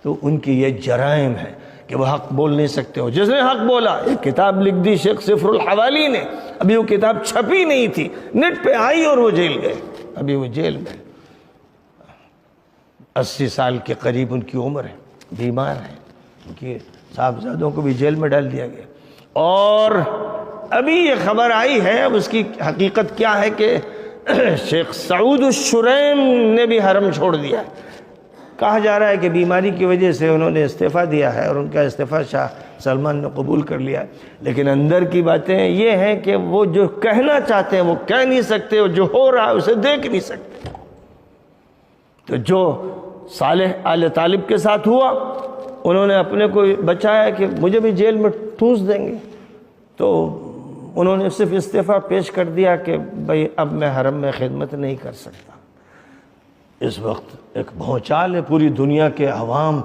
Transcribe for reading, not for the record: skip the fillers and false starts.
تو ان کی یہ جرائم ہے کہ وہ حق بول نہیں سکتے ہو. جس نے حق بولا، ایک کتاب لکھ دی شیخ صفر الحوالی نے، ابھی وہ کتاب چھپی نہیں تھی، نیٹ پہ آئی اور وہ جیل گئے. ابھی وہ جیل میں 80 سال کے قریب ان کی عمر ہے، بیمار ہیں، ان کی صاحبزادوں کو بھی جیل میں ڈال دیا گیا. اور ابھی یہ خبر آئی ہے، اب اس کی حقیقت کیا ہے کہ شیخ سعود الشریم نے بھی حرم چھوڑ دیا ہے. کہا جا رہا ہے کہ بیماری کی وجہ سے انہوں نے استعفیٰ دیا ہے اور ان کا استعفیٰ شاہ سلمان نے قبول کر لیا ہے. لیکن اندر کی باتیں یہ ہیں کہ وہ جو کہنا چاہتے ہیں وہ کہہ نہیں سکتے، اور جو ہو رہا ہے اسے دیکھ نہیں سکتے. تو جو صالح آل طالب کے ساتھ ہوا، انہوں نے اپنے کو بچایا کہ مجھے بھی جیل میں ٹھوس دیں گے، تو انہوں نے صرف استعفیٰ پیش کر دیا کہ بھئی اب میں حرم میں خدمت نہیں کر سکتا. اس وقت ایک بھونچال ہے، پوری دنیا کے عوام